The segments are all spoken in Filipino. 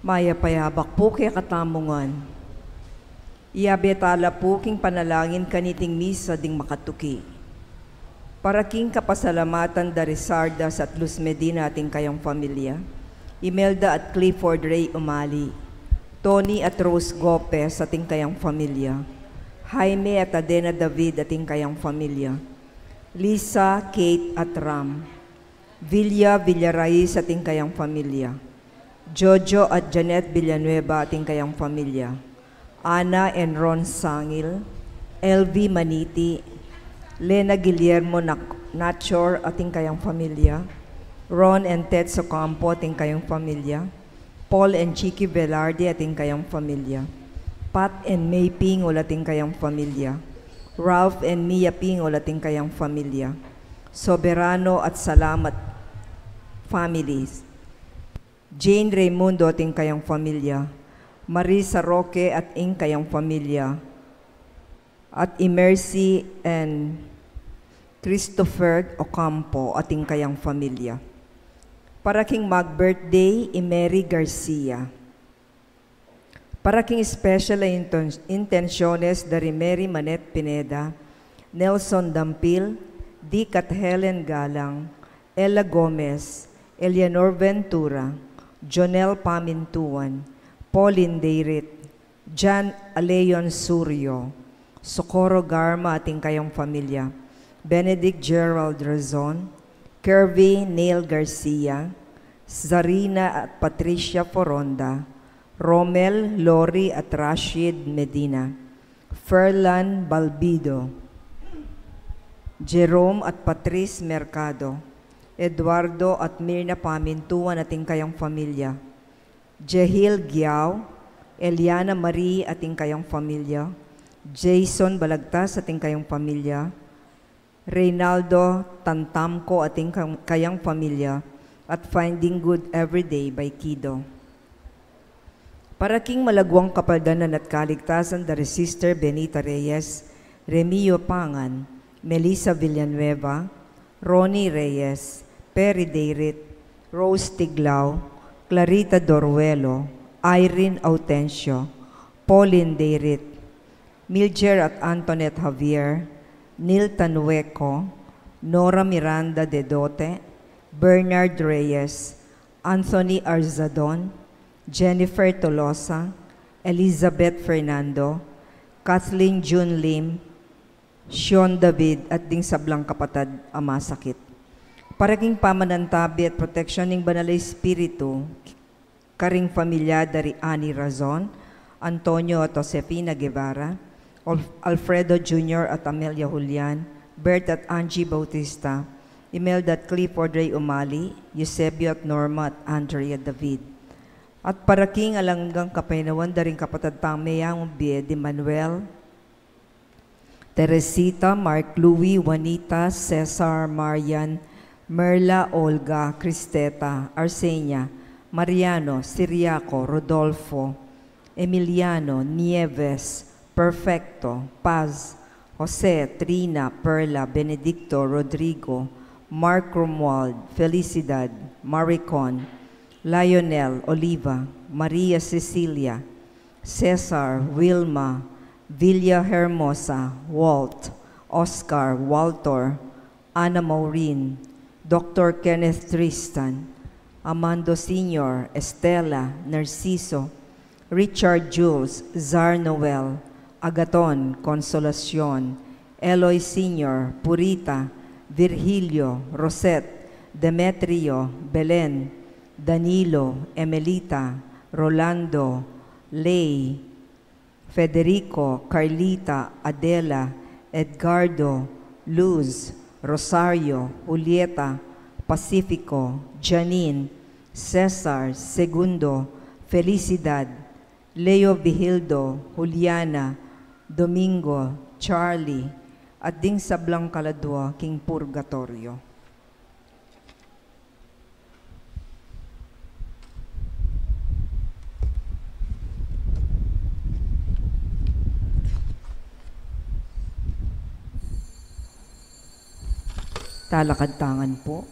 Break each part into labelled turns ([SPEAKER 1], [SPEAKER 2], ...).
[SPEAKER 1] Maya payabak po kaya katamungan. Iabetala po king panalangin kaniting misa ding makatuki. Para king kapasalamatan da Rizardas at Luz Medina ating kayong pamilya. Imelda at Clifford Ray Umali. Tony at Rose Gopez ating kayang pamilya. Jaime at Adena David ating kayang pamilya. Lisa, Kate at Ram. Villa Villaraiz ating kayang pamilya. Jojo at Janet Villanueva ating kayang pamilya. Ana and Ron Sangil. LV Maniti. Lena Guillermo Nachor ating kayang pamilya. Ron and Ted Socampo ating kayang pamilya. Paul and Chicky Velarde ating kayang pamilya. Pat and May Pingol ating kayang pamilya. Ralph and Mia Pingol ating kayang pamilya. Soberano at Salamat families. Jane Raimundo ating kayang pamilya. Marisa Roque at ing kayang pamilya. At Emercy and Christopher Ocampo ating kayang pamilya. Para king mag-birthday, Mary Garcia. Para king special intenciones dari Mary Manet Pineda, Nelson Dampil, Dick at Helen Galang, Ella Gomez, Eleanor Ventura, Jonel Pamintuan, Pauline Deirit, Jan Aleon Suryo, Socorro Garma ating kayong pamilya, Benedict Gerald Razon, Kirby Neil Garcia, Zarina at Patricia Foronda, Romel, Lori at Rashid Medina, Ferlan Balbido, Jerome at Patrice Mercado, Eduardo at Mirna Pamintuan ating kayang pamilya, Jehil Giao, Eliana Marie ating kayang pamilya, Jason Balagtas ating kayang pamilya, Reynaldo Tantamco ating kayang pamilya, at Finding Good Everyday by Kido. Para king malagwang kapaldanan at kaligtasan dari Sister Benita Reyes, Remio Pangan, Melissa Villanueva, Ronnie Reyes, Perry Deirit, Rose Tiglao, Clarita Doruelo, Irene Autencio, Pauline Deirit, Milger at Antoinette Javier, Neil Tanueco, Nora Miranda de Dote, Bernard Reyes, Anthony Arzadon, Jennifer Tolosa, Elizabeth Fernando, Kathleen June Lim, Sean David at ding sablang kapatid ama sakit. Paraging pamanantabi at proteksyon ng Banal Espiritu, karing pamilya dari Ani Razon, Antonio at Josefina Guevara, Alfredo Jr. at Amelia Julian, Bert at Angie Bautista, Imelda at Clifford Ray Umali, Eusebio at Norma at Andrea David. At paraking alanggang kapainawan daring kapatid Tameyang Bie de Manuel, Teresita, Mark Louie, Juanita, Cesar, Marian, Merla, Olga, Cristeta, Arsenia, Mariano, Siriaco, Rodolfo, Emiliano, Nieves, Perfecto, Paz, Jose, Trina, Perla, Benedicto, Rodrigo, Mark Romuald, Felicidad, Maricon, Lionel, Oliva, Maria Cecilia, Cesar, Wilma, Villa Hermosa, Walt, Oscar, Walter, Ana Maureen, Dr. Kenneth Tristan, Amando Sr., Estela, Narciso, Richard Jules, Zar Noel, Agaton, Consolacion, Eloy Sr., Purita, Virgilio, Rosette, Demetrio, Belen, Danilo, Emelita, Rolando, Lay, Federico, Carlita, Adela, Edgardo, Luz, Rosario, Julieta, Pacifico, Janine, Cesar, Segundo, Felicidad, Leo Vigildo, Juliana, Domingo, Charlie, at ding sablang kaladwa king Purgatorio. Talakad tangan po.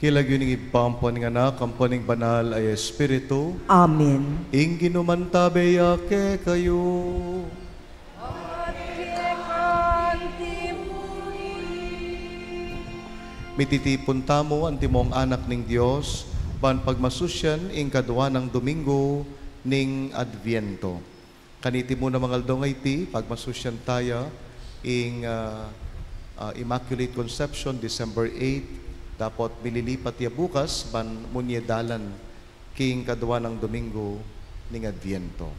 [SPEAKER 2] Kilagyo ning ipampon nga anak, kamponing banal ay Espiritu,
[SPEAKER 1] Amen.
[SPEAKER 2] ing ginumantabeya ke kayo. Mititipon tamo ang timong anak ning Dios, ban pagmasusyan ing kadwa ng Domingo ning Adviento. Kaniti mo na mga aldong iti, pagmasusyan tayo ing Immaculate Conception, December 8, dapat mililipat ya bukas, ban munyedalan king kadwa ng Domingo ning Adviento.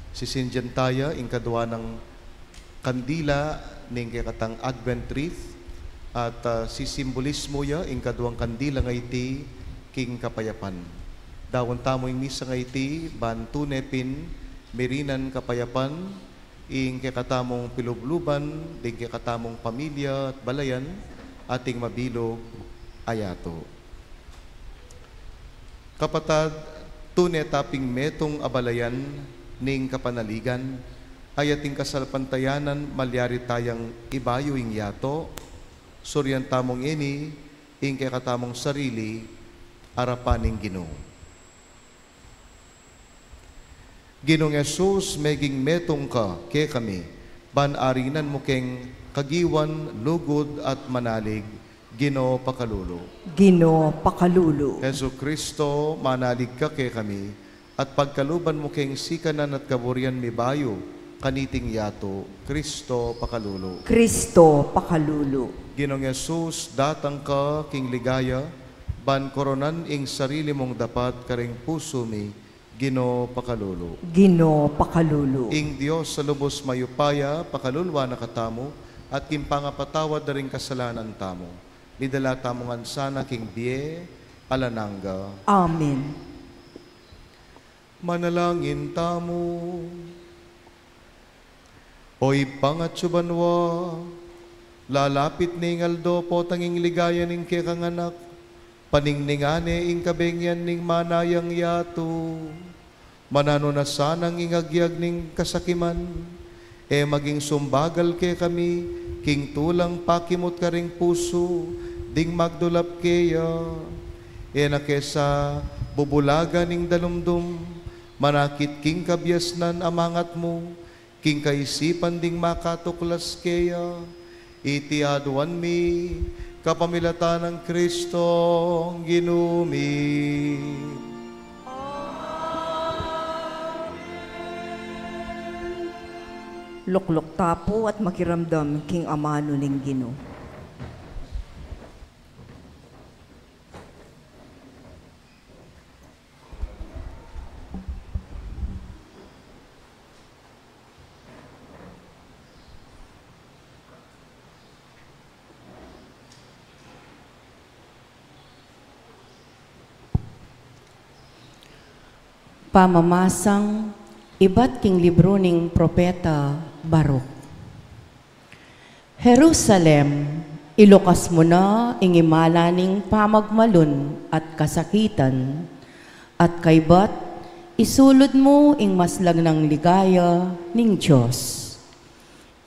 [SPEAKER 2] Sisinjan tayo ing kadwa ng kandila ning katang Advent wreath, at sisimbolismo ya ing kadwang kandila nga iti king kapayapan. Dawon tamo ing misa nga iti ban tunepin merinan kapayapan ing kakatamong pilubluban ding kakatamong pamilya at balayan ating mabilog ayato. Kapatad, tunay taping metong abalayan ning kapanaligan, ayating kasalpantayanan malyari tayang ibayo ing yato, suryan tamong ini, ing kakatamong sarili, arapaning Ginoo. Ginoong Jesus, meging metong ka, ke kami, ban arinan mo keng kagiwan, lugod at manalig, Ginoo pakalulo.
[SPEAKER 1] Ginoo pakalulo.
[SPEAKER 2] Jesu Kristo, manalig ka ke kami, at pagkaluban mo keng sikanan at kaburian mi bayo, kaniting yato, Kristo pakalulo.
[SPEAKER 1] Kristo pakalulo.
[SPEAKER 2] Ginoong Jesus, datang ka king ligaya, ban koronan ing sarili mong dapat karing puso mi, Ginoo pakalulo.
[SPEAKER 1] Ginoo pakalulo.
[SPEAKER 2] Ing Dios sa lubos mayupaya, pakalulwa na katamo, at kimpangapatawad na rin kasalanan tamo. Midala tamongan sana king biye, alananga.
[SPEAKER 1] Amen.
[SPEAKER 2] Manalangin tamo. Oy pangatsubanwa, lalapit ning aldo po tanging ligaya ning kekanganak, paningningane ing kabengyan ning manayang yato, manano na sanang ingagyag ning kasakiman, maging sumbagal ke kami, king tulang pakimot ka ring puso, ding magdulap keya, na kesa bubulaga ning dalumdum, manakit king kabyasnan amangat mo, king kaisipan ding makatuklas keya, iti aduan mi, kapamilatan ng Kristo ginumi.
[SPEAKER 1] Luklok tapo at makiramdam king amano ning Ginoo.
[SPEAKER 3] Pamamasang iba't king libro ning propeta Baruk. Jerusalem, ilukas mo na ingimala ning pamagmalon at kasakitan, at kaybat isulod mo ing maslag ng ligaya ning Diyos.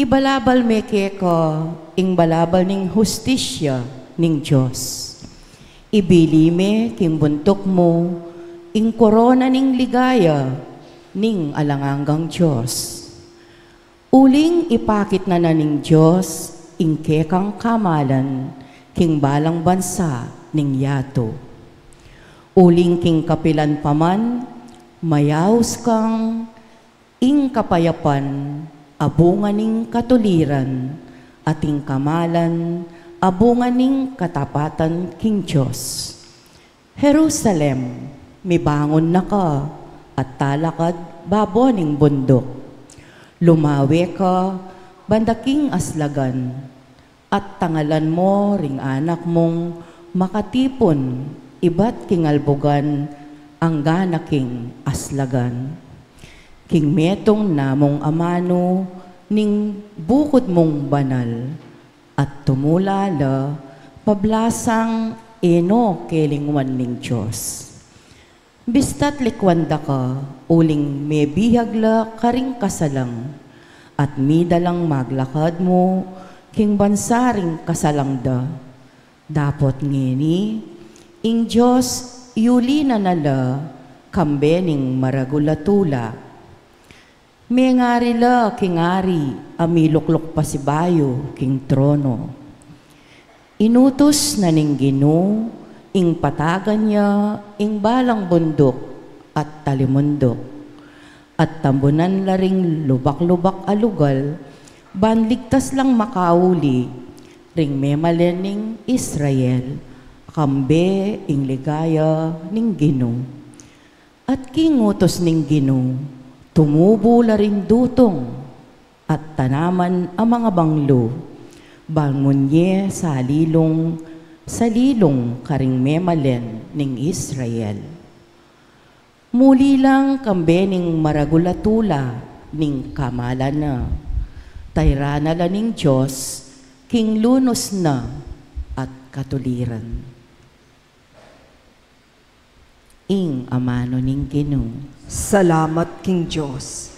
[SPEAKER 3] Ibalabal meke ka ing balabal ning hustisya ning Diyos. Ibilime king buntok mo ing korona ning ligaya, ning alanganggang Diyos. Uling ipakit na ning Diyos, ing kekang kamalan, king balang bansa ning yato. Uling king kapilan paman, mayaws kang ing kapayapan, abungan ning katuliran, ating kamalan, abungan ning katapatan king Diyos. Jerusalem, mibangon na ka, at talakad baboning bundok. Lumawi ka, bandaking aslagan, at tangalan mo ring anak mong makatipon, iba't kingalbugan, ang ganaking aslagan. King metong namong amano, ning bukod mong banal, at tumulala, pablasang eno kelingwan ning Diyos. Bistat likwanda ka, uling may bihagla karing kasalang, at midalang maglakad mo, king bansaring kasalangda. Dapot ngini, ing Diyos yuli na nala kambening maragulatula. May ngari la kingari amiluklok pa si bayo king trono. Inutos na ning Ginoo ing patagan niya ing balang bundok at talimundok. At tambunan la ring lubak-lubak alugal, banligtas lang makauli, ring memalening Israel, kambe ing ligaya ning Ginoo. At kingutos ning Ginoo, tumubo la rin dutong, at tanaman ang mga banglo, bangunye sa lilong karing memalen ning Israel. Muli lang kambening maragulatula ning kamala na, tayrana la ning Diyos, king lunos na at katuliran. Ing amano ning Ginoo.
[SPEAKER 1] Salamat king Diyos.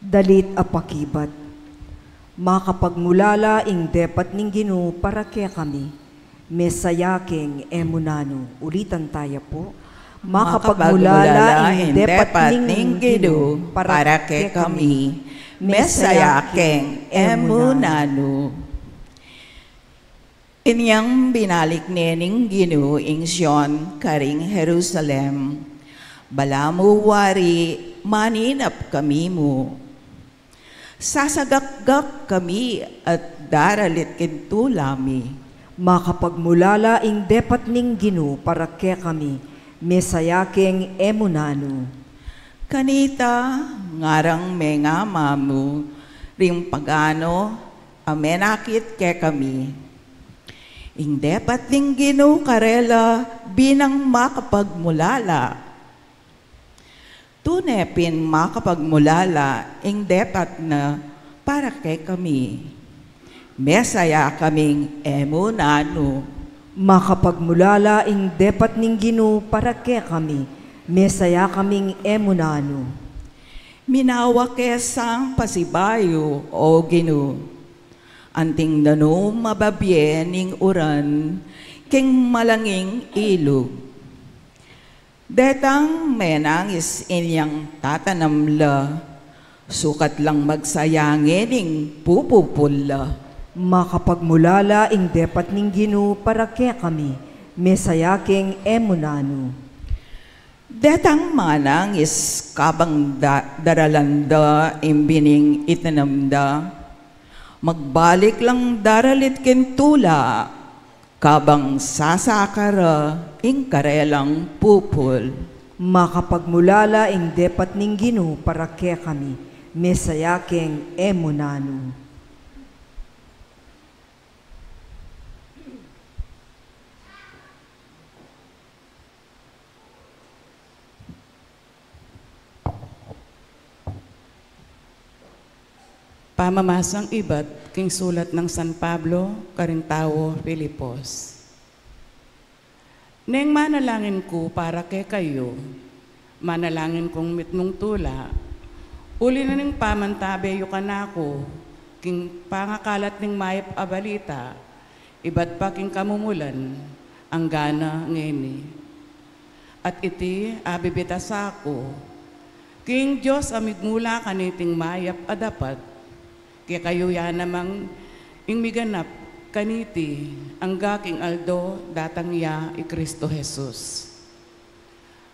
[SPEAKER 1] Dalit apakibat, makapagmulala ing depat ning Ginoo para kaya kami, mesayaking emunano. Ulitan tayo po. Makapagmulala ing depat ning Ginoo para kaya kami, mesayaking emunano.
[SPEAKER 4] Inyang binalik ning Ginoo ing Sion karing Jerusalem, balamu wari maninap kami mo. Sasagakgak kami at daralit kintulami.
[SPEAKER 1] Makapagmulala ing depat ning Ginoo para kaya kami, mesayaking emunano.
[SPEAKER 4] Kanita ngarang menga mamu ring pagano amenakit ke kami. Ing depat ning Ginoo karela binang makapagmulala. Tunepin makapagmulala ing depat na para kay kami. Mesaya kaming emunano.
[SPEAKER 1] Makapagmulala ing depat ning Ginoo para kaya kami, mesaya kaming emunano.
[SPEAKER 4] Minawa kesang pasibayo o Ginoo. Anting dano mababye ning uran, king malanging ilog. Detang menangis inyang tatanamla, sukat lang magsayangin ing pupupula.
[SPEAKER 1] Makapagmulala ing depat ning Ginoo para kaya kami, mesayaking emunano.
[SPEAKER 4] Detang manangis kabang daralanda imbining itanamda, magbalik lang daralit kentula, kabang sasakara ing karelang pupul.
[SPEAKER 1] Makapagmulala ing depat ning Ginoo para kaya kami, mesayaking emunano.
[SPEAKER 5] Pamamasang ibat king sulat ng San Pablo, Karintawo, Filipos. Neng manalangin ko para kay kayo, manalangin kong mitnong tula, uli na ning pamantabe yu kanako, king pangakalat ning mayap abalita, ibat pa king kamumulan, ang gana ngeni. At iti abibitas ako, king Diyos amigmula kaniting mayap adapat, kaya kayo yan namang ingmiganap kaniti ang gaking aldo datang ya i Kristo Jesus.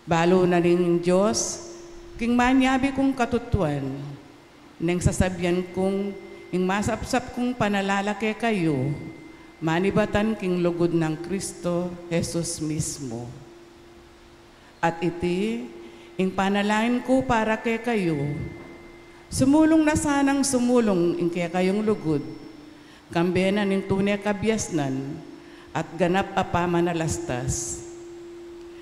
[SPEAKER 5] Balo na rin Diyos, king manyabi kong katutuan, nang sasabyan kong ing masapsap kong panalalaki kayo, manibatan king lugod ng Kristo Jesus mismo. At iti, ing panalain ko para kay kayo, sumulong na sanang sumulong ing kaya kayong lugod, kambenan ing tunay kabyasnan, at ganap apa manalastas.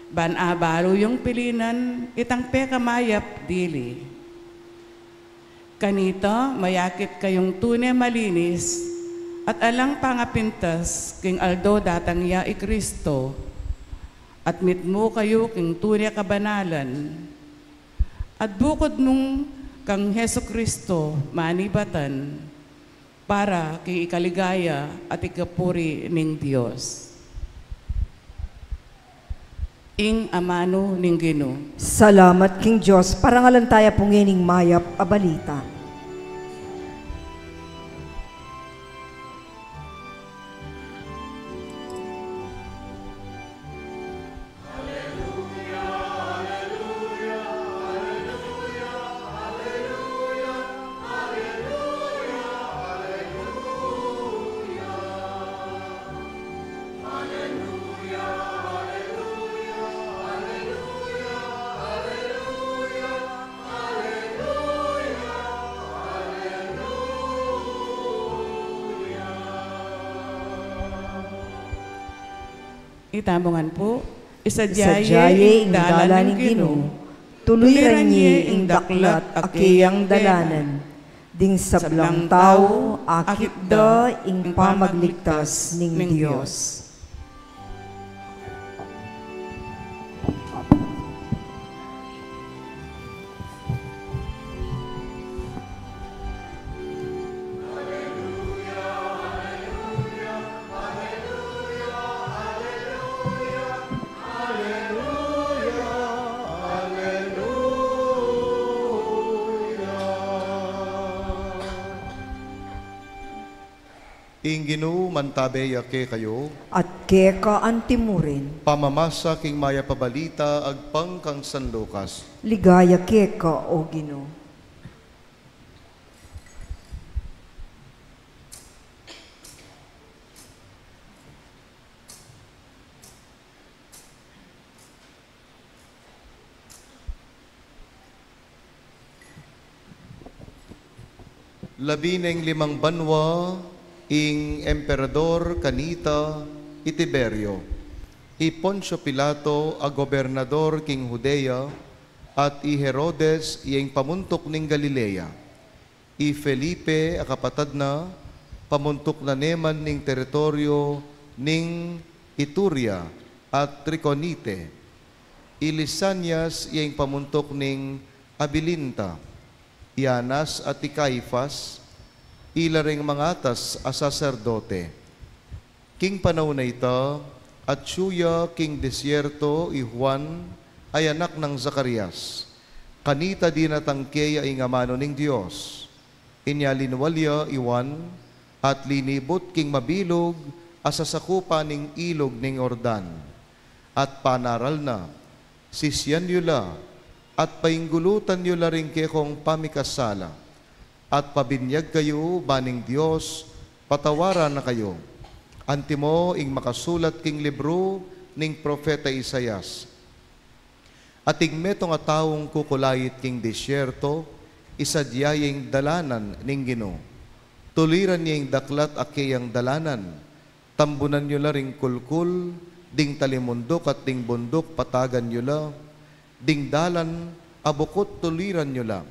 [SPEAKER 5] Banabaro yung pilinan, itang pekamayap dili. Kanita, mayakit kayong tunay malinis, at alang pangapintas, king aldo datang ya i Kristo, at mitmo kayo king tunay kabanalan, At bukod nung kang Heso Kristo manibatan para kay ikaligaya at ikapuri ning Dios. Ing amano ning Ginoo.
[SPEAKER 1] Salamat King Diyos, parangalan tayo pungining mayap a balita.
[SPEAKER 5] Itamongan po,
[SPEAKER 1] Isadyaye ing dalan ing Ginoo, tuloy niya ing daklat akiyang dalanan, ding sablang tao akit da ing pamagligtas ning Dios.
[SPEAKER 2] Ing Ginoo mantabay ake kayo,
[SPEAKER 1] At keka antimurin,
[SPEAKER 2] pamamasa king maya pabalita agpang kang San Lucas.
[SPEAKER 1] ligaya keka o Ginoo.
[SPEAKER 2] Labi ng 5 banwa, ing emperador kanita Itiberio, i Poncio Pilato a gobernador king Judea, at i Herodes iyang pamuntok ning Galilea, i Felipe a kapatad na, pamuntok na neman ning teritoryo ning Ituria at Triconite, i Lisanias iyang pamuntok ning Abilinta, Ianas at i Caifas, ilaring mangatas a saserdote. King panahon na ita, at suya king desierto i Juan ay anak ng Zacarias. Kanita di natangkeya ing amano ning Dios. Inyalinwalya i Juan, at linibot king mabilog asasakupa ning ilog ning Ordan. At panaral na, sisyan yula, at painggulutan yula ring kekong pamikasala. At pabinyag kayo, baning Diyos, patawaran na kayo. Antimo ing makasulat king libro ning Propeta Isayas. At igmeto nga taong kukulayit king disyerto, isadyayeng dalanan ning Ginoo. Tuliran niyang daklat akiyang dalanan, tambunan nyo la ring kulkul, ding talimundok at ding bundok patagan nyo la, ding dalan abukot tuliran nyo la,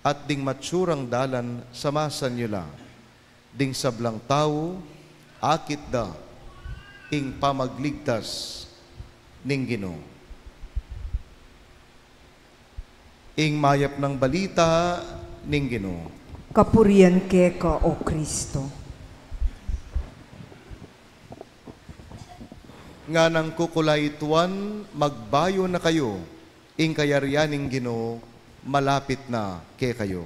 [SPEAKER 2] at ding matsurang dalan samasan nyo la. Ding sablang tao, akit da, ing pamagligtas ning Ginoo. Ing mayap ng balita ning Ginoo.
[SPEAKER 1] Kapurian keka o Kristo.
[SPEAKER 2] Nga nang kukulaytuan, magbayo na kayo, ing kayaryaning Ginoo, malapit na kay kayo.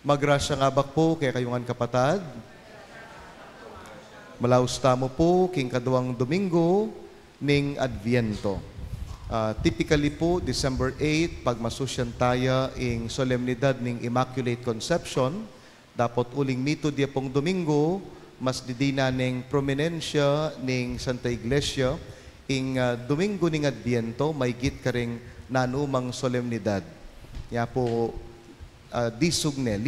[SPEAKER 2] Magrasya nga bak po kay kayungan kapatad. Malausta mo po king kaduang Domingo ning Adviento. Typically po, December 8, pag masusyan tayo ing solemnidad ning Immaculate Conception, dapat uling mito dia pong Domingo, mas didina ning prominensya ning Santa Iglesia, ing Domingo ning Adviento, may git ka ring nanumang solemnidad. Ya po, disugne,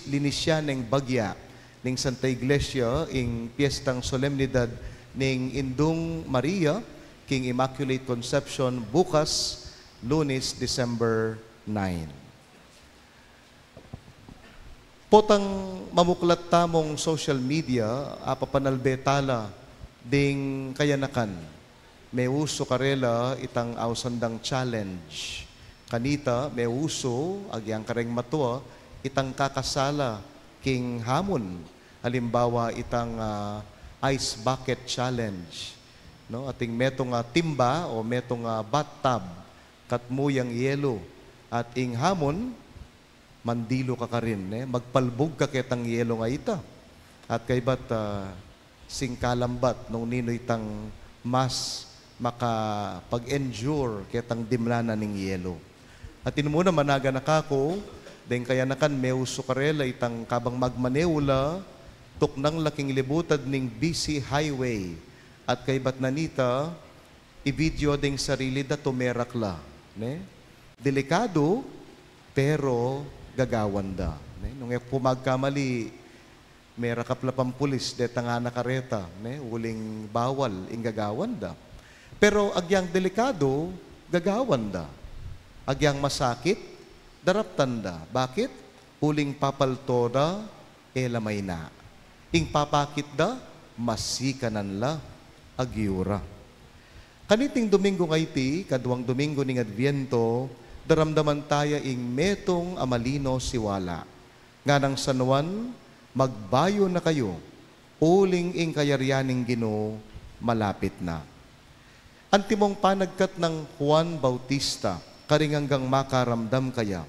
[SPEAKER 2] linisya ning bagya ning Santa Iglesia, ing piyestang solemnidad ning Indung Maria, king Immaculate Conception, bukas, Lunes, December 9. Potang mamuklat tamong social media, apapanalbetala, ding kayanakan, may uso karela itang ausandang challenge. Kanita, may uso, agyang kareng matua, itang kakasala king hamon. Halimbawa, itang ice bucket challenge. No? Ating metong timba o metong bathtub, katmuyang yelo. At ing hamon, mandilo ka rin. Magpalbog ka ketang yelo nga ita. At kay ba't singkalambat nung nino itang mas makapag-endure ketang dimlana ning yelo. At inumuna managa nakako, den kaya nakan meuso karela itang kabang magmaneula, tuknang laking libutad ning busy highway. At kay ba't nanita, i-video ding sarili da tumerakla. Delikado, pero gagawan da. Nung pumagkamali, may rakaplapang pulis, detang nakareta, uling bawal, ing gagawan da. Pero agyang delikado, gagawan da. Agyang masakit, daraptan da. Bakit? Uling papalto da, lamay na. Ing papakit da, masikanan la, agyura. Kaniting Domingo ngayti, kadwang Domingo ning Adviento, daramdaman tayo ing metong amalino siwala. Nga ng Sanuan, magbayo na kayo, uling ing kayaryaning Ginoo, malapit na. Antimong panagkat ng Juan Bautista, karinganggang makaramdam kaya,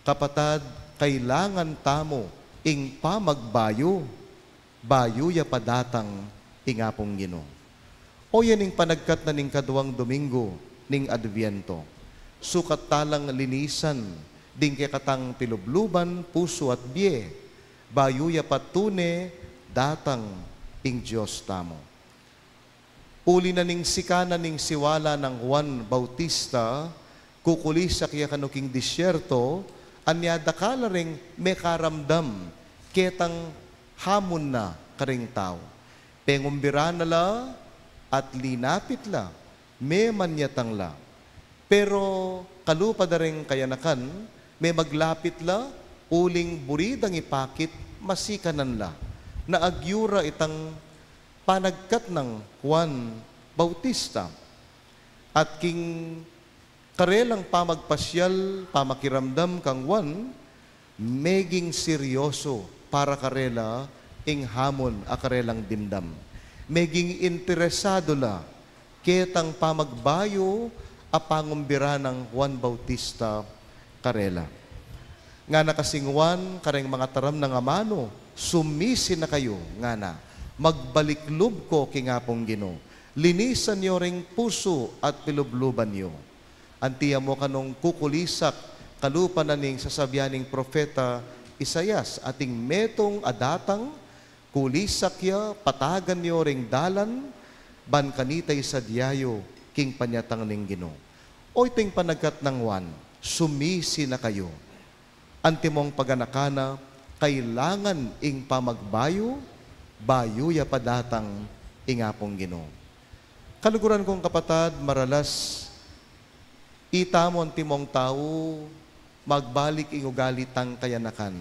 [SPEAKER 2] kapatad, kailangan tamo ing pamagbayo, bayo ya padatang ingapong Ginoo. O yan ing panagkat na ning kadwang Domingo ning Adviento. Sukat talang linisan, ding katang pilubluban, puso at biye, bayuya patune, datang ing Diyos tamo. Uli na ning sikana ning siwala ng Juan Bautista, kukulisa kaya kanuking disyerto, anya dakala ring may karamdam, ketang hamon na karing tao. Pengumbira na la, at linapit la, may manyatang la. Pero kalupa da rin kayanakan, may maglapit la, uling buridang ipakit, masikanan la. Naagyura itang panagkat ng Juan Bautista. At king karelang pamagpasyal, pamakiramdam kang Juan, meging seryoso para karela ing hamon a karelang dimdam. Meging interesado la, ketang pamagbayo, apangumbira ng Juan Bautista karela. Nga nakasingwan, kareng mga taram ng amano, sumisi na kayo, nga na, magbaliklub ko kingapong Ginoo. Linisan nyo ring puso at pilubluban nyo. Antiya mo kanong kukulisak, kalupa na ning sasabyaning propeta Isayas, ating metong adatang, kulisak ya, patagan nyo ring dalan, ban kanitay sa diyayo, king panyatang ning Ginoo. O iting panagkat ng Juan, sumisi na kayo. Antimong paganakana, kailangan ing pamagbayo, bayo ya padatang ingapong Ginoo. Kaluguran kong kapatad, maralas, itamo ang timong tao, magbalik ing ugalitang kayanakan.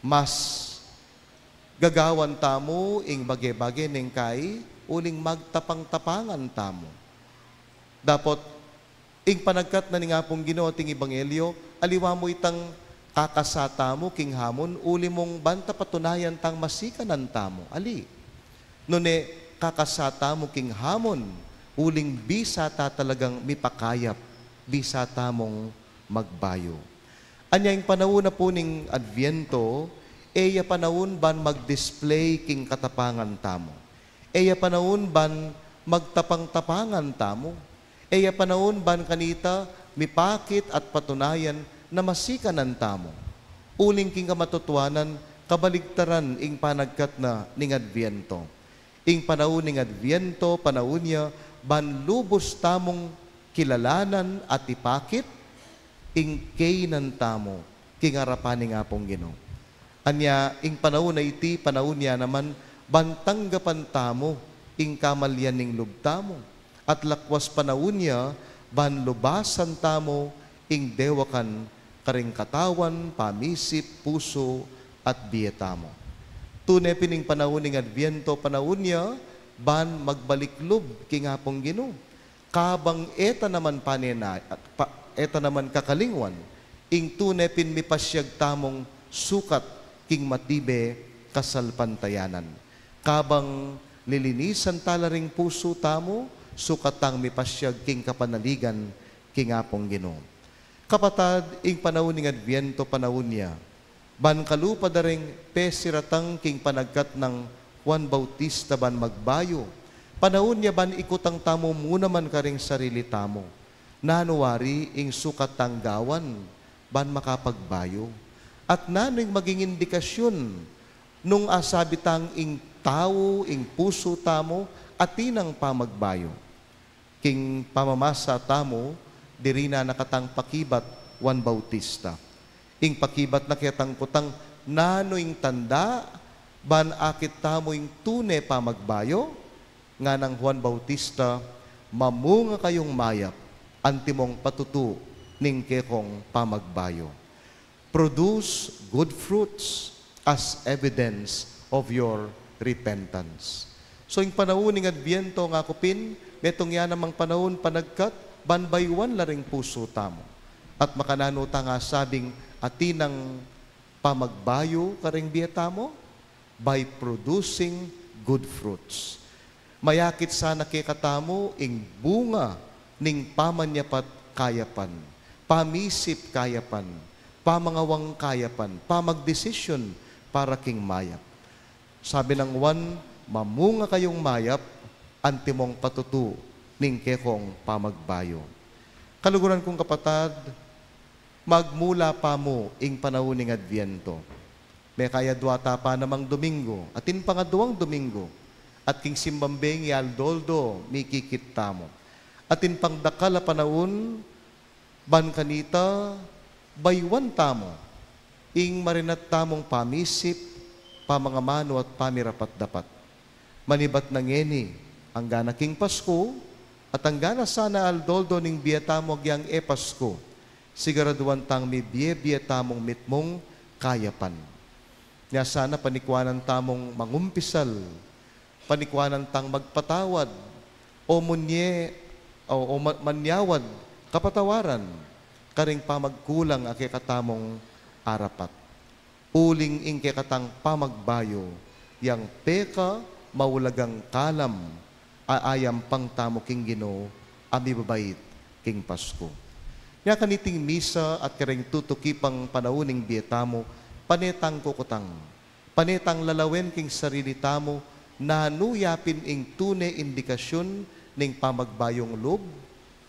[SPEAKER 2] Mas gagawan tamo ing bage-bage ning kay, uling magtapang-tapangan tamo. Dapat, ing panagkat na ningapong Ginoo ting Ebanghelyo, aliwa mo itang kakasata mo king hamon, uli mong banta patunayan tang masikanan tamo. Ali, nune kakasata mo king hamon, uling bisata talagang mipakayap, bisata mong magbayo. Anya yung panahon na po ning Adviento, eya panahon ban mag-display king katapangan tamo. Eya panahon ban magtapang-tapangan tamo. Eya panahon ban kanita mipakit at patunayan na masikanan tamo. Uling king kamatutuanan, kabaligtaran ing panagkat na ning Adviento. Ing panahon ning Adviento, panahon niya, ban lubos tamong kilalanan at ipakit, ing kainan tamo, king harapan ning apong Ginoo. Anya, ing panahon na iti, panahon niya naman, bantanggapan tamo, ing kamalyan ning lubtamo. At lakwas panahon niya, ban lubasan tamo, ing dewakan, karing katawan, pamisip, puso, at biyetamo. Tunay pining panahon ning Adviento, panahon niya, ban magbaliklub, king apong Ginoo. Kabang eta naman eta naman kakalingwan, ing tunay pinmipasyag tamong sukat king matibe kasalpantayanan. Kabang lilinisan talaring puso tamo, sukatang mipasyag king kapanaligan king apong Ginoo. Kapatad, ing panahon ning Adviento panahon niya, ban kalupa daring pesiratang king panagkat ng Juan Bautista ban magbayo. Panahon niya ban ikutang tamo muna man karing sarili tamo. Nanuwari ing sukat tanggawan ban makapagbayo. At nano'y maging indikasyon nung asabitang ing tao, ing puso tamo, atinang pamagbayo. King pamamasa tamo, diri na nakatang pakibat Juan Bautista. Ing pakibat na kitang kutang nano'ing tanda, ban akit tamo ing tune pamagbayo, nga ng Juan Bautista, mamunga kayong mayap, antimong patutu ning kekong pamagbayo. Produce good fruits as evidence of your repentance. So, yung panahon ng Adviento nga kupin, metong yan namang panahon panagkat, banbaywan laring puso tamo. At makananuta nga sabing, atinang pamagbayo karing biyata mo by producing good fruits. Mayakit sana kay katamo ing bunga ning pamanyapat kayapan, pamisip kayapan, pamangawang kayapan, pamagdesisyon para king mayap. Sabi ng Juan, mamunga kayong mayap, antimong patutu ning kekong pamagbayo. Kaluguran kong kapatad, magmula pa mo ing panahon ning Adviento. May kaya duwata pa namang Domingo, atin pangaduang Domingo, at king simbambeng yaldoldo, mikikit tamo. Atin pang dakala panahon, ban kanita, baywan tamo, ing marinat tamong pamisip, pamangamano at pamirapat dapat. Manibat ng ngeni, ang gana king Pasko, at ang gana sana aldoldo ning biyatamo agyang Pasko, siguraduan tang may biytamong mitmong kayapan. Nga sana panikwanan tamong mangumpisal, panikwanan tang magpatawad, o manyawad, kapatawaran, karing pamagkulang ake katamong arapat. Uling ing katang pamagbayo, yang peka maulagang kalam, aayam pang tamo king Ginoo, ami babait king Pasko. Nga kaniting misa at karing tutuki pang panauning biyetamo, panetang kukutang, panetang lalawen king sarili tamo, nanuyapin ing tunay indikasyon ning pamagbayong loob,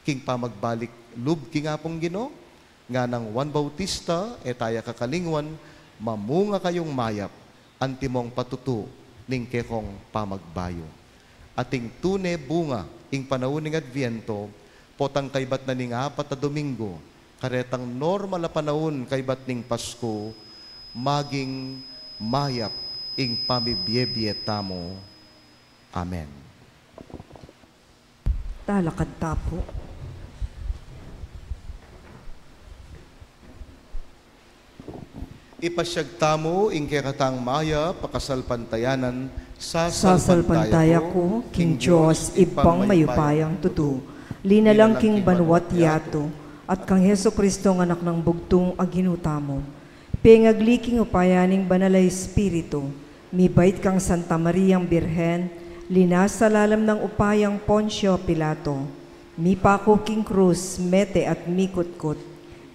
[SPEAKER 2] king pamagbalik loob king apong Ginoo, nga ng Juan Bautista, etaya kakalingwan, mamunga kayong mayap, antimong patutu ning kekong pamagbayo. Ating tunay bunga ing panahon ning Adviento, potang kaybat na ning 4 na Domingo, karetang normal na panahon kaybat ning Pasko, maging mayap ing pamibiyebiyeta mo. Amen.
[SPEAKER 1] Talakad tapo.
[SPEAKER 2] Ipasyag tamo ing katang maya pakasalpantayanan sa
[SPEAKER 1] Sasalpantaya ko, King Diyos, ipang mayupayang tutu. Linalang king banwat yato, at kang Heso Kristo ng anak ng bugtong aginuta mo. Pengagliking upayaning banalay Espiritu, mibait kang Santa Mariang Birhen, linasa lalam ng upayang Poncio Pilato, mipako king krus, mete at mikutkot,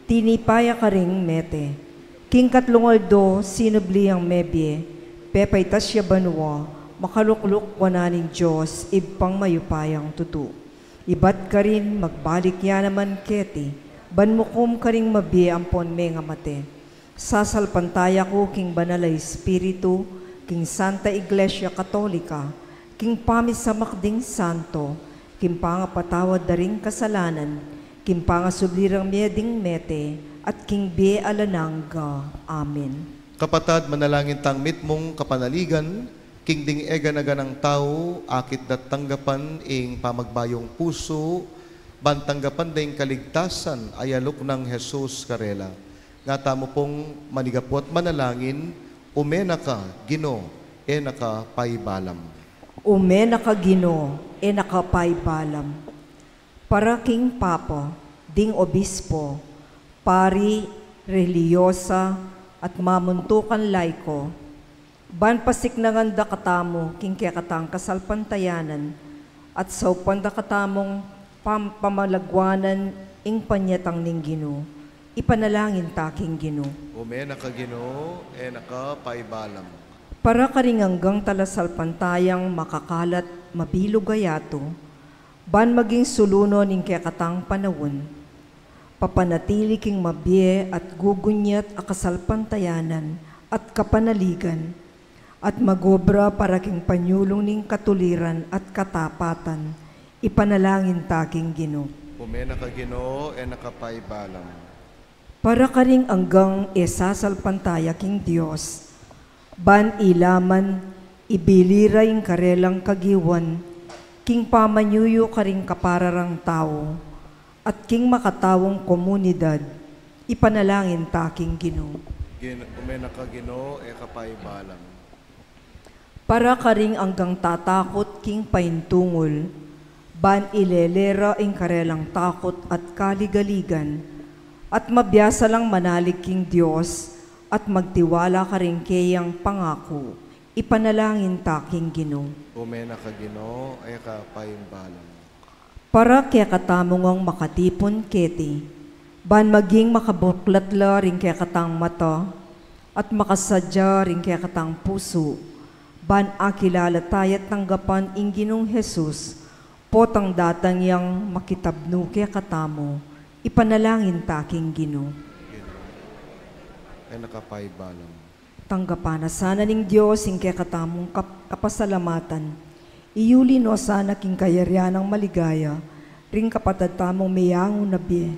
[SPEAKER 1] tinipaya ka ring mete, king katlungoldo, sinubliyang mebye, pepay tasya banwa, makalukluk wananing Diyos, ibpang mayupayang tutu. Ibat ka rin, magbalik ya naman keti, banmukom ka ring mabi ampon menga mate. Sasalpantaya ko king banalay Espiritu, king Santa Iglesia Katolika, king pamisamakding santo, king pangapatawad daring kasalanan, king pangasublirang mieding mete, at king bie alanangga. Amen.
[SPEAKER 2] Kapatad, manalangin tang mitmong kapanaligan, king ding ega na ganang tao, akit dat tanggapan ing pamagbayong puso, bantanggapan ding kaligtasan, ayalok ng Jesus karela. Nga tamo pong manigapot manalangin, umena ka, Ginoo, enaka paibalam.
[SPEAKER 1] Umena ka Ginoo, enaka paibalam. Para king Papa, ding obispo, pari, reliyosa, at mamuntukan laiko, ban pasik nanganda katamo, king kaya katang kasalpantayanan, at sa upanda katamong pamalagwanan, ing panyatang ning Ginoo, ipanalangin taking Ginoo.
[SPEAKER 2] Ume nakagino, nakapaibalam.
[SPEAKER 1] Para karing hanggang talasalpantayang makakalat, mabilog gayato, ban maging suluno ning kayakatang panawon, papanatili king mabye at gugunyat a kasalpantayanan at kapanaligan, at magobra para king panyulong ning katuliran at katapatan, ipanalangin taking Ginoo.
[SPEAKER 2] Ume nakagino, nakapaibalam.
[SPEAKER 1] Para karing hanggang esasalpantaya king Diyos, ban ilaman, ibilira ing karelang kagiwan, king pamanyuyo karing kapararang tao, at king makatawong komunidad, ipanalangin taking Ginoo.
[SPEAKER 2] Ume nakagino, kapaibalam.
[SPEAKER 1] Para karing hanggang tatakot king paintungol, ban ilelera ing karelang takot at kaligaligan, at mabiyasa lang manalig king Diyos, at magtiwala ka rin kayang pangako, ipanalangin taking Ginoo.
[SPEAKER 2] Ume nakagino, kapaibalam.
[SPEAKER 1] Para kaya katamong ang makatipon keti, ban maging makabuklatla rin kaya katang mata, at makasadya rin kaya katang puso, ban akilala tayat tanggapan ing Ginoong Jesus, potang datang yang makitabno kaya katamo, ipanalangin taking Ginoo.
[SPEAKER 2] Nakapaibalam.
[SPEAKER 1] Tanggapan na sana ning Diyos ing kaya katamong kapasalamatan, iyuli no sana king kayaryan ng maligaya, ring kapatad tamong mayangong nabi,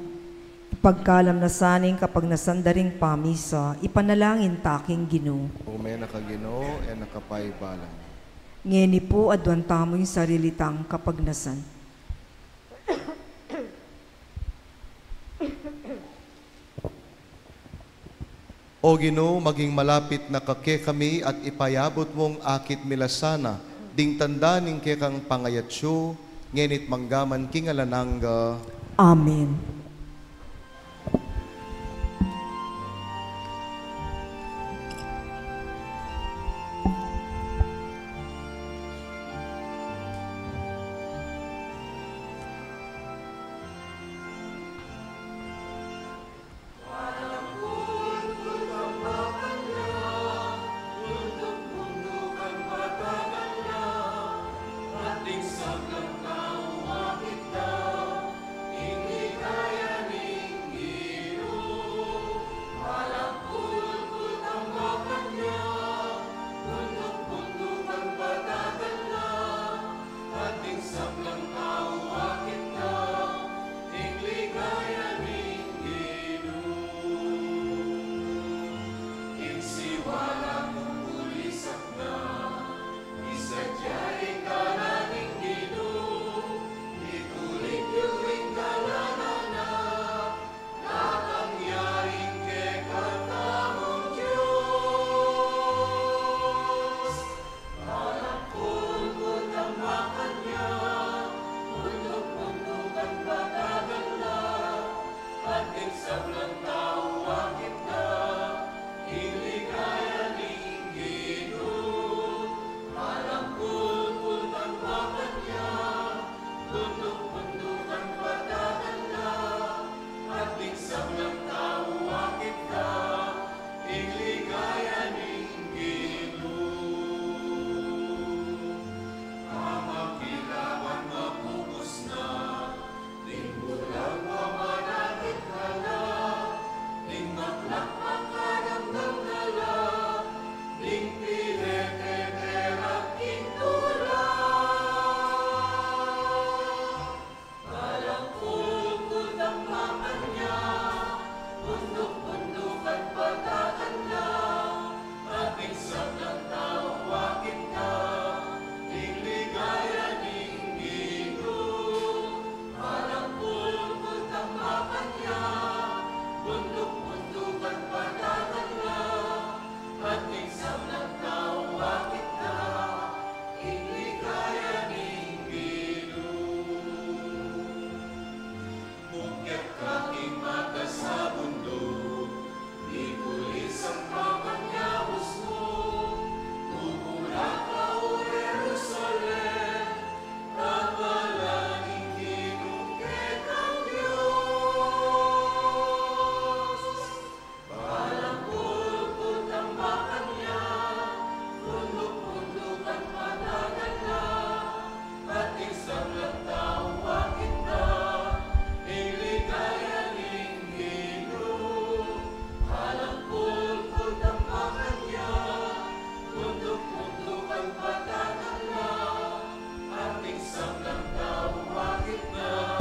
[SPEAKER 1] ipagkalam na saning kapag nasandaring pamisa, ipanalangin taking Ginoo.
[SPEAKER 2] Ume nakagino, nakapaibalam.
[SPEAKER 1] Ngeni po adwan tamo yung sarilitang kapagnasan.
[SPEAKER 2] O Ginoo, maging malapit na kake kami at ipayabot mong akit milasana, ding tandaning ke kang pangayatsyo, ngenit manggaman kingalananga.
[SPEAKER 1] Amen.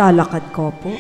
[SPEAKER 1] Talakad ko po.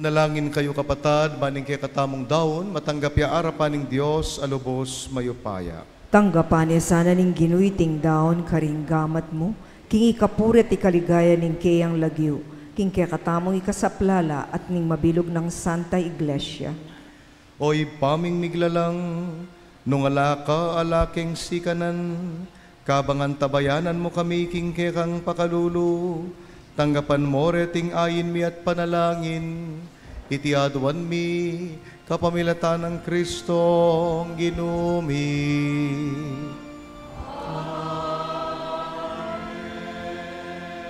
[SPEAKER 2] Nalangin kayo kapatad, maning kay katamong daon, matanggap ya arapan ng Diyos, alubos mayupaya.
[SPEAKER 1] Tanggapan niya sana ning ginuiting daon karing gamat mo, king ikapuret ikaligaya ning kayang lagyo, king kaya katamong ikasaplala at ning mabilog ng Santa Iglesia.
[SPEAKER 2] Oy paming miglalang, nung alaka alaking sikanan, kabangan tabayanan mo kami king kekang pakalulu, tanggapan mo reting ayin mi at panalangin, itiaduan mi kapamilatan ng Kristong ginumi.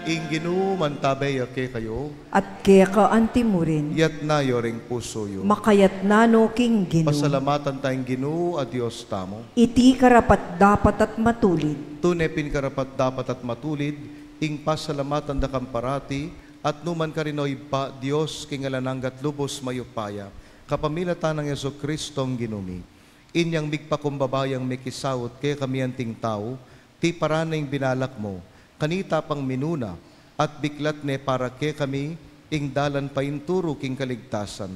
[SPEAKER 2] Inginu mantabay ake kayo,
[SPEAKER 1] At kaya ka antimurin,
[SPEAKER 2] yat na yoring puso yo.
[SPEAKER 1] makayat nano king ginu.
[SPEAKER 2] Pasalamatan tayong Ginoo a Diyos tamo.
[SPEAKER 1] Iti karapat dapat at matulid.
[SPEAKER 2] Tunepin karapat dapat at matulid, ing pasalamatan da kamparati, at numan karinoy pa Diyos kingalananggat lubos mayupaya, kapamilatan ng Yesu Kristong ginumi. Inyang migpakumbabayang mikisawot kay kami anting tao, ti paranay binalak mo, kanita pang minuna, at biklat ne para kay kami, ing dalan pa inturo king kaligtasan.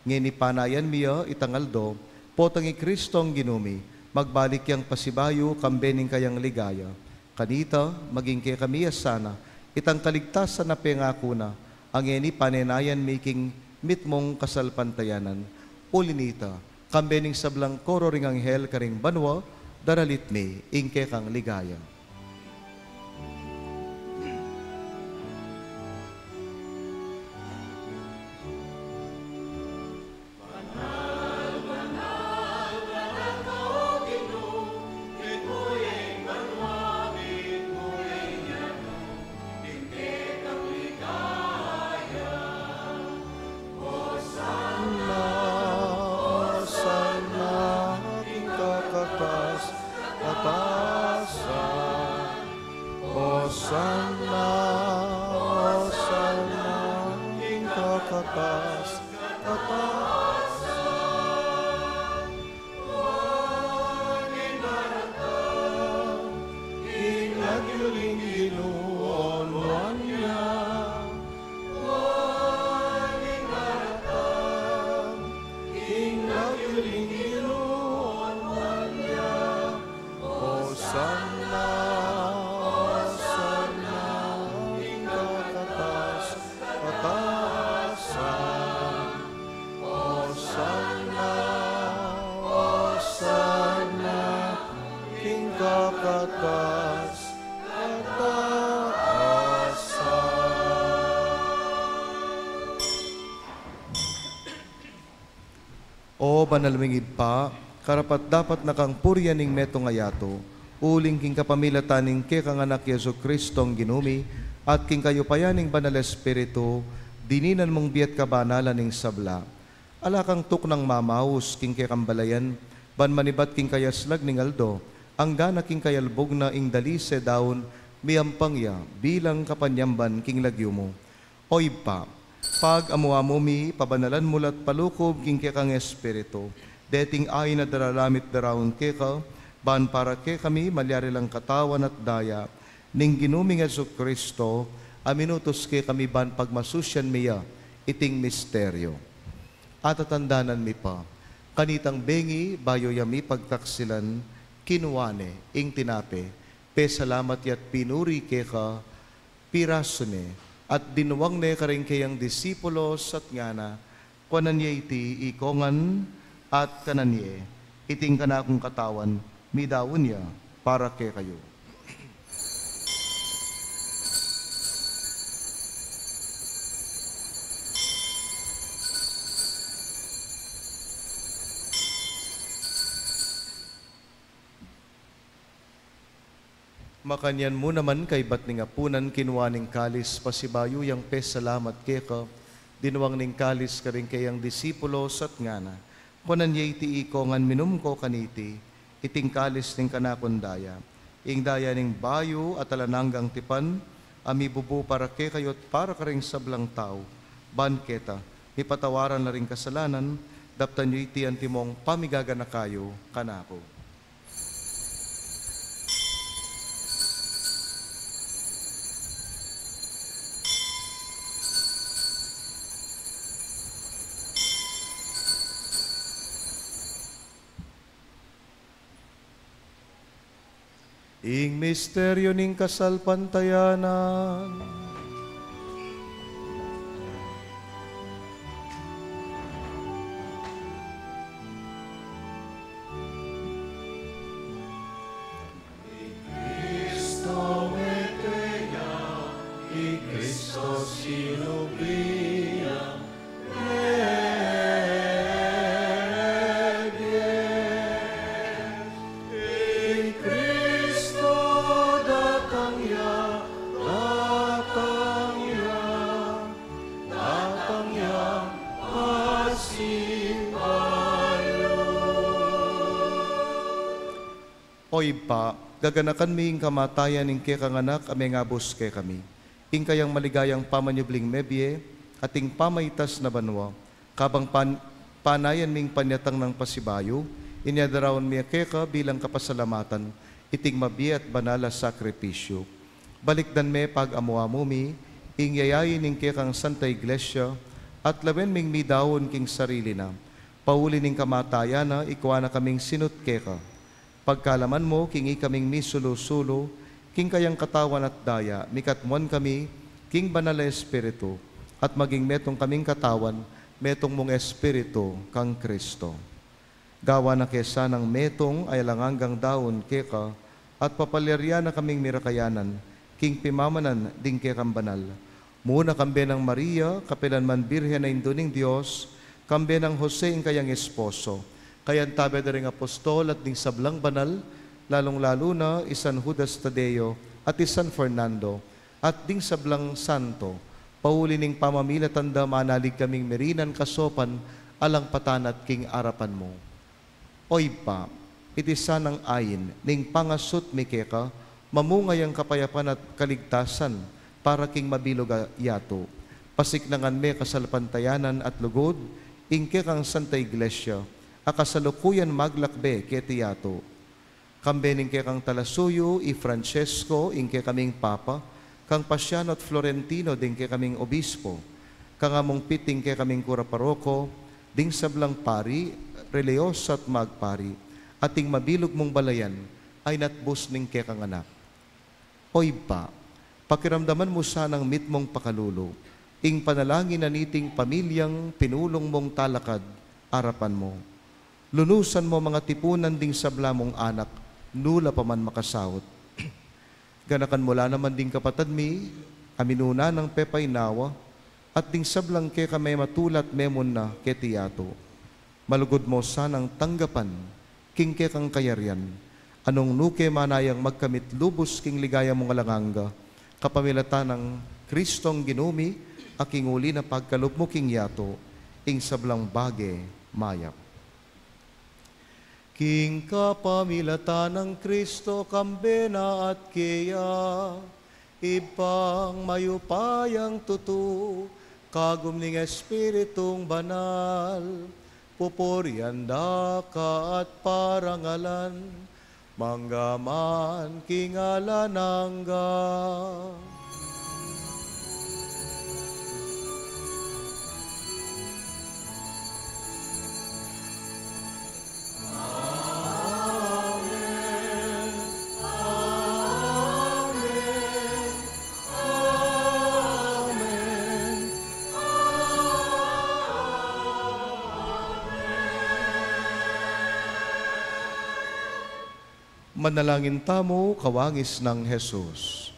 [SPEAKER 2] Ngini panayan miya itangaldo, potangi Kristong ginumi, magbalik yang pasibayo kambening kayang ligaya. Kanita, maging kay kami sana, itang kaligtasan na pengako na, ang ngini panenayan making mitmong kasalpantayanan. Ulinita, kambening sablang koro ring anghel karing banwa, daralit me, ingke kang ligaya. O banalmingid pa, karapat dapat nakang purya ning metong ayato, uling king kapamilatan ning kekang anak Yesu Kristong ginumi, at king kayo payaning banal espiritu, dininan mong biat kabanalan ning sabla. Alakang tuk ng mamaus king kekang balayan, ban manibat king kayaslag ning aldo, ang gana king kayalbog na ing dalise daon, miyampangya bilang kapanyamban king lagyo mo. Oy pa, pag amuamo mi, pabanalan mulat palukob king kekang espiritu, deting ay na daralamit darawon keka, ban para ke kami malyari lang katawan at daya, ning ginuming Yesu Kristo, aminutos ke kami ban pagmasusyan miya, iting misteryo. At atandanan mi pa, kanitang bengi, bayo yami pagtaksilan, kinuwane, ing tinape, pe salamat yat pinuri keka, pirasone, at dinuwang ne karing kayang disipulos at ngana, kananye iti ikongan at kananye, iting kanakong katawan, midawon niya para kay kayo. Makanyan mo naman kay bat ning apunan kinuha ning kalis pasibayo yang pes salamat keka, dinuwang ning kalis karing kayang disipulo sat ngana, kunan yay ti ikongan minum ko kaniti, itingkalis ning kanakundaya. Ing daya ning bayo at alananggang tipan, ami bubu para ke kayot para karing sablang tao. Banketa, ipatawaran na ring kasalanan, daptan nyo iti antimong pamigaga na kayo kanako. Ing misteryo ning kasalpantayanan. Cristo meteya, i Cristo sinubia, Oy pa, gaganakan mi ing kamatayan ing ke kanganak ame ngabos ke kami. Ing kayang maligayang pamanyubling mebye, ating pamaytas na banwa, kabang panayan ming panyatang ng pasibayo, inyadarawan mi keka bilang kapasalamatan, iting mabi at banala sakripisyo. Balikdan me pag amuamumi, ing yayayin ing kekang Santa Iglesia, at lawen ming midawon king sarili na, pauli ning kamatayan na ikuha na kaming sinut keka. Pagkalaman mo, kingi kaming misulo-sulo, king kayang katawan at daya, mikatmuan kami, king banal na espiritu, at maging metong kaming katawan, metong mong espiritu, kang Kristo. Gawa na kesa ng metong ay langanggang daon keka, at papalirya na kaming mirakayanan, king pimamanan ding kekang banal. Muna kambe ng Maria, kapilan man birhen na induning Diyos, kambe ng Jose ing kayang esposo, kayan tabi na ring apostol at ding sablang banal, lalong-lalo na isan Judas Tadeo at isan Fernando, at ding sablang santo, pauli ning pamamilatanda manalig kaming merinan kasopan, alang patanat king arapan mo. Oy pa, iti sanang ayin, ning pangasut mikeka, mamungay ang kapayapan at kaligtasan, para king mabilog yato. Pasiknangan me kasalpantayanan at lugod, ingke kang Santa Iglesia, akasalukuyan maglakbe keti yato. Kambening ke kang Talasuyo, i Francesco, ingke kaming Papa, kang Pasiano at Florentino, dingke kaming Obispo, kang among piting ke kaming Kura Paroko, ding sablang pari, relios at magpari, ating mabilog mong balayan, ay natbus ning ke kang anak. Oy pa, pakiramdaman mo sanang mitmong pakalulo, ing panalangin na niting pamilyang pinulong mong talakad, arapan mo. Lunusan mo mga tipunan ding sabla mong anak, nula pa man makasawot. Ganakan mula naman ding kapatad mi, aminuna ng pepay nawa, at ding sablang ke kame matulat memon na ketiyato. Malugod mo sanang tanggapan, king ke kang kayaryan, anong nuke manayang magkamit lubos king ligaya mong alanganga, kapamilata ng Kristong ginumi, aking uli na pagkalup mo king yato, ing sablang bage mayak. King kapamilata ng Kristo kambena at kaya, ibang mayupayang tutu, kagum ning Espiritong banal, pupurianda ka at parangalan, manggaman king alanangga. Manalangin tamo, kawangis ng Jesus.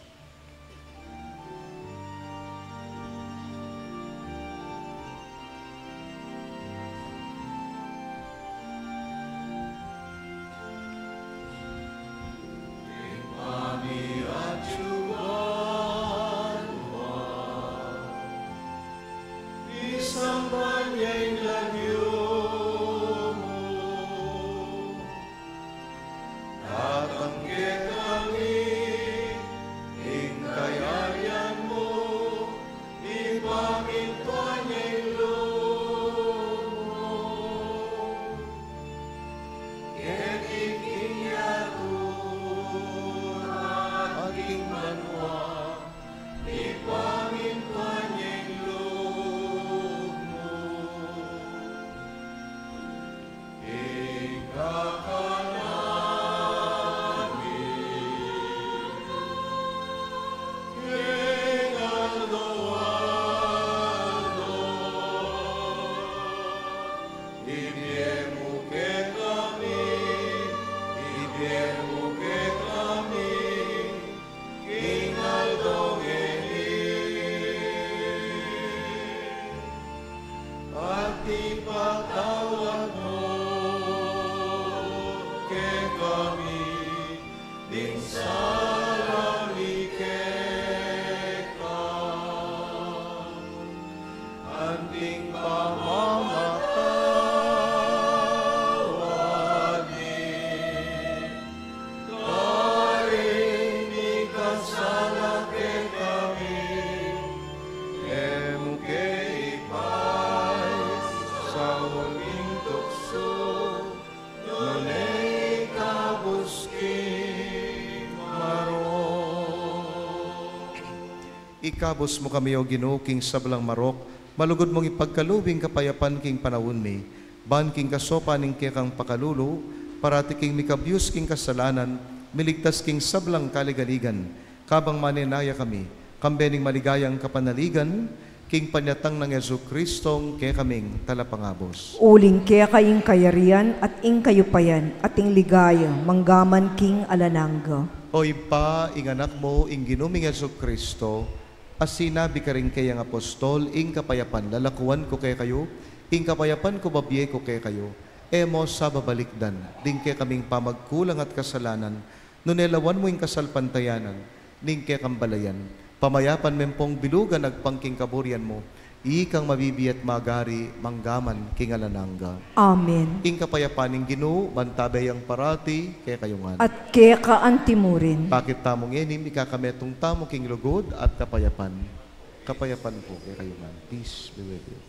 [SPEAKER 2] Ikabos mo kami o Ginoo king sablang marok, malugod mong ipagkalubing kapayapan king panawon mi, ban king kasopa ning kekang pakalulo, parati king mikabyus king kasalanan, miligtas king sablang kaligaligan, kabang maninaya kami, kambening maligayang kapanaligan, king panyatang ng Yesu Kristong kaya kaming talapangabos.
[SPEAKER 1] Uling kaya kaying kayarian at ing kayupayan at ing ligaya, manggaman king alanangga.
[SPEAKER 2] Oy pa, ing anak mo, ing ginuming Yesu Kristo, as sinabi ka rin kayang apostol, ing kapayapan, lalakuan ko kaya kayo, ing kapayapan ko babiye ko kaya kayo, emo sa babalikdan, ding kaya kaming pamagkulang at kasalanan, nunelawan mo ing kasalpantayanan, ning kaya kambalayan, pamayapan mempong bilugan agpangking kaburian mo, ikang mabibiyat magari, manggaman king alanangga.
[SPEAKER 1] Amen.
[SPEAKER 2] Ing kapayapaning Ginoo, bantabay ang parati, kaya kayungan.
[SPEAKER 1] At kaya kaantimurin.
[SPEAKER 2] Bakit tamong enim, ikakametong tamo king lugod at kapayapan. Kapayapan po, kaya kayungan. Peace be with you.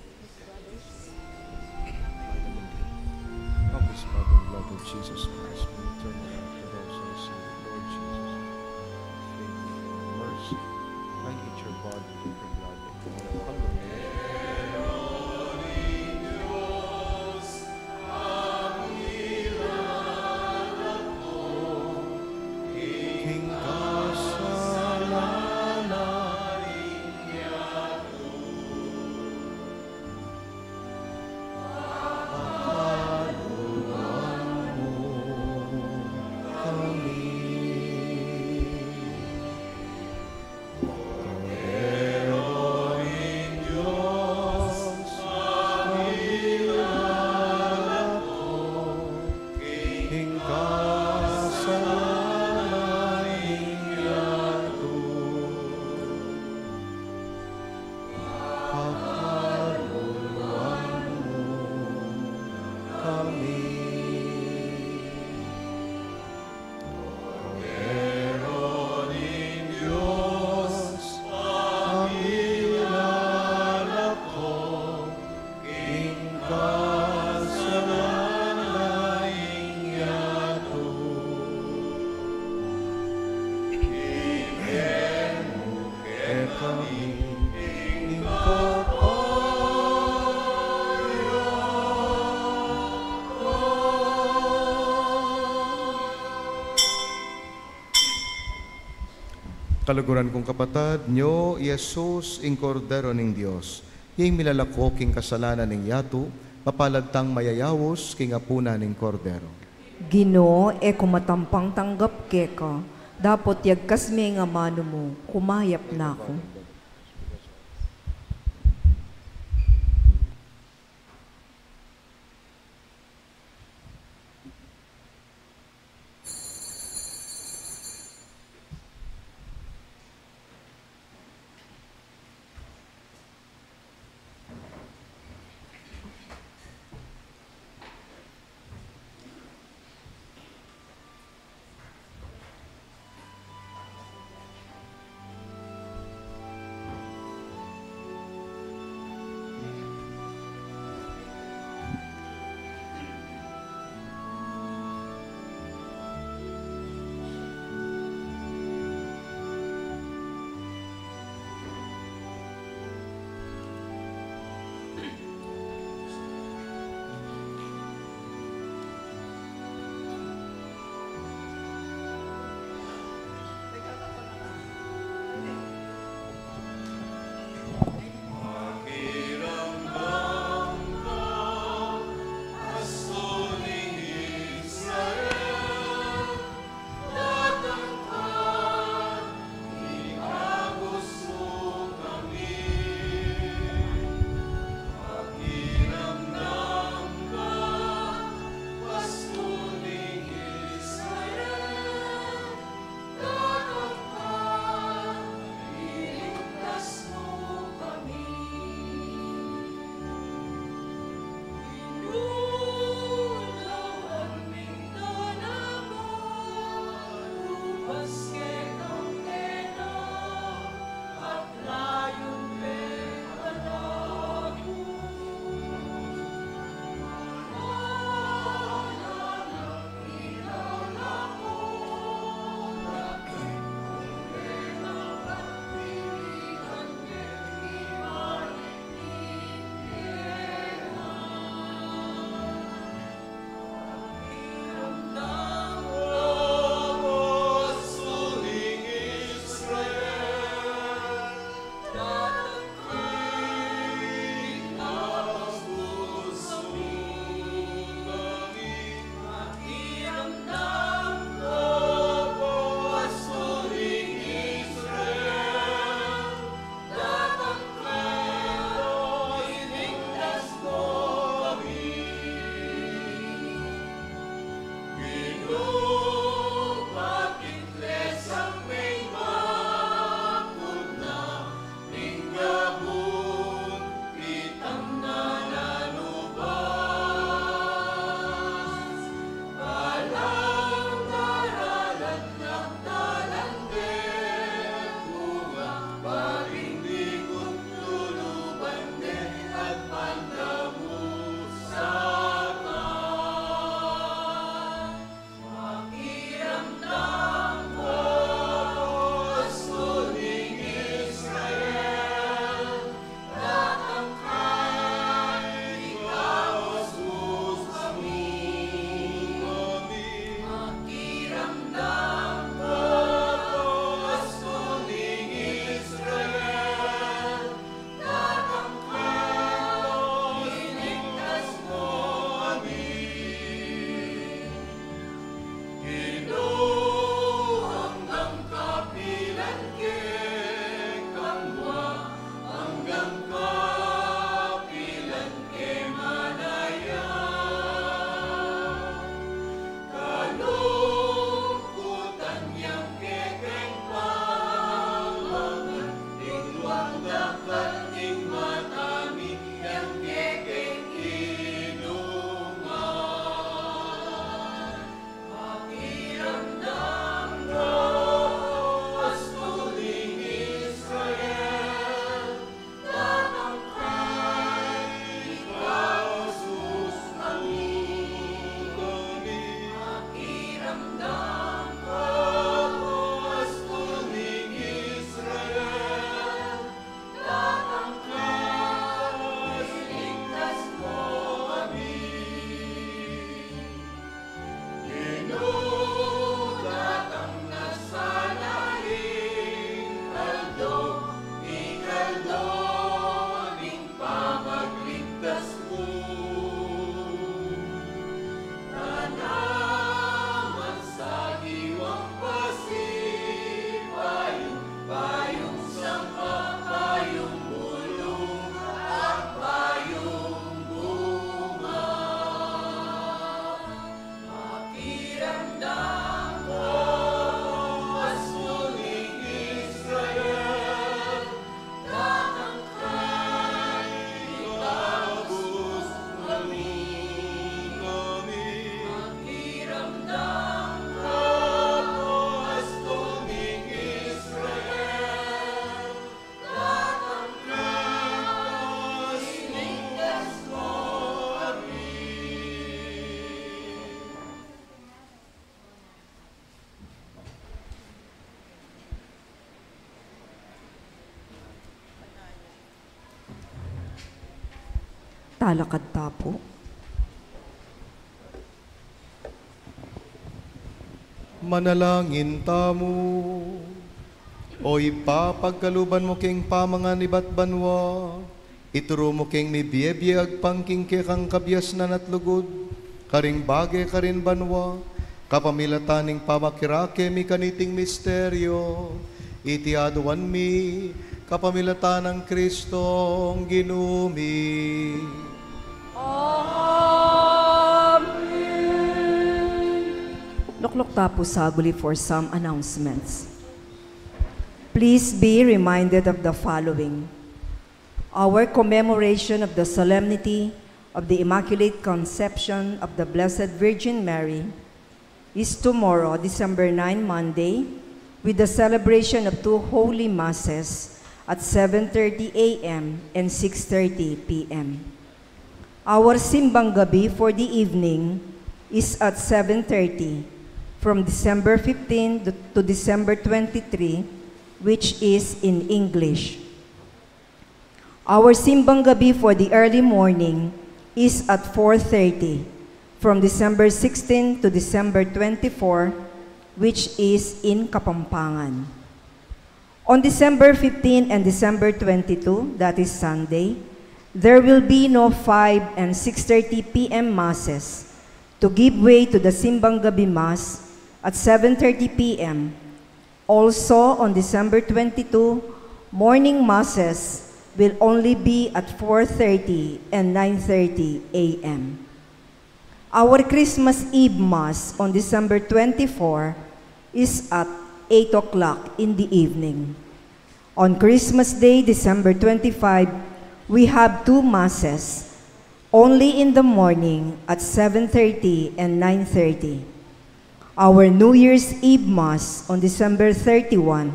[SPEAKER 2] Of this blood and blood of Jesus Christ, we return to those who receive the Lord Jesus. Faith and mercy. I eat your body, drink your blood, and hunger me. King kasalanan, pagkaluan mo kami. Cordero ng Diyos, pagkilala ko, King kasalanan iyato. Pagkaluan mo kami. Cordero ng Diyos, pangilala ko, King kasalanan iyato. Ibigay mo kay kami, ing Kaluguran kong kapatad, nyo, Jesus, ing Kordero ng Diyos, ing milalako king kasalanan ng yato, mapalagtang mayayawos king apuna ng Kordero.
[SPEAKER 1] Ginoo, kumatampang tanggap keka, dapot yagkas may nga mano mo, kumayap na ako. Talakad tapo.
[SPEAKER 2] Manalangin tamo. Oy papagkaluban mo king pamangan iba't banwa. Ituro mo king ni biyebiyag pangking kang kabyas na natlugod. Karing bagay karin banwa. Kapamilataning pamakirake mi kaniting misteryo. Itiaduan mi kapamilatan ng Kristong ginumi.
[SPEAKER 1] Loklok tapo saguli for some announcements. Please be reminded of the following. Our commemoration of the solemnity of the Immaculate Conception of the Blessed Virgin Mary is tomorrow, December 9, Monday, with the celebration of 2 holy masses at 7:30 a.m. and 6:30 p.m. Our simbang gabi for the evening is at 7:30 from December 15 to December 23, which is in English. Our simbang gabi for the early morning is at 4:30 from December 16 to December 24, which is in Kapampangan. On December 15 and December 22, that is Sunday, there will be no 5 and 6:30 p.m. masses to give way to the simbang gabi mass at 7:30 p.m. Also, on December 22, morning masses will only be at 4:30 and 9:30 a.m. Our Christmas Eve Mass on December 24 is at 8 o'clock in the evening. On Christmas Day, December 25, we have 2 masses, only in the morning at 7:30 and 9:30. Our New Year's Eve Mass on December 31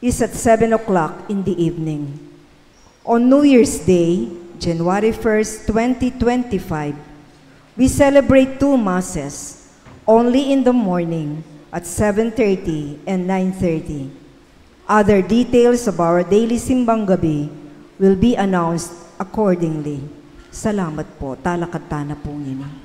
[SPEAKER 1] is at 7 o'clock in the evening. On New Year's Day, January 1st, 2025, we celebrate 2 masses, only in the morning at 7:30 and 9:30. Other details of our daily simbang gabi will be announced accordingly. Salamat po. Talakad-tana po ngini.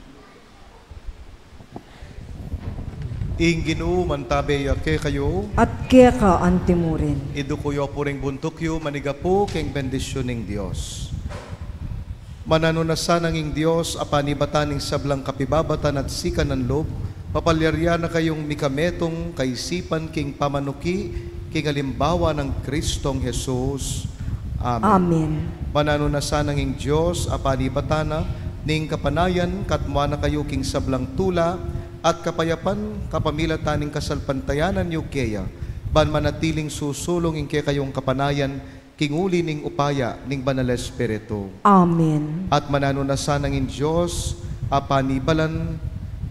[SPEAKER 2] Inginu mantabe yake kayo.
[SPEAKER 1] At kaya ka antimurin.
[SPEAKER 2] Idukuyo puring buntukyo manigapo keng bendisyon ng Diyos. Mananunasan ng Diyos apanibataning sablang kapibabatan at sikan ng loob, papalyarya na kayong mikametong kaisipan king pamanuki king alimbawa ng Kristong Jesus. Amen.
[SPEAKER 1] Amen.
[SPEAKER 2] Mananunasan ng Diyos apanibatana ning kapanayan katmuana kayo king sablang tula at kapayapan kapamilataning kasalpantayanan yu keya ban manatiling susulong ing kayong kapanayan kinguli ning upaya ning banal Espiritu.
[SPEAKER 1] Amen.
[SPEAKER 2] At mananunasan ng Diyos apanibalan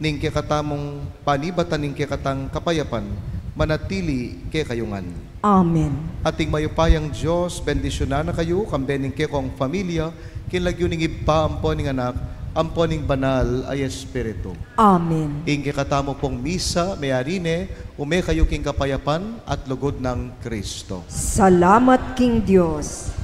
[SPEAKER 2] ning kekatamong panibatan ning kekatang kapayapan manatili ke kayungan.
[SPEAKER 1] Amen.
[SPEAKER 2] Ating mayupayang Diyos bendisyonan na kayo kambening ke kong pamilya kinlagyo ning iba ampon ning anak ampon ning banal ay Espiritu.
[SPEAKER 1] Amen.
[SPEAKER 2] Ing kekatamo pong misa mayarine ume kayo king kapayapan at lugod ng Kristo.
[SPEAKER 1] Salamat King Diyos.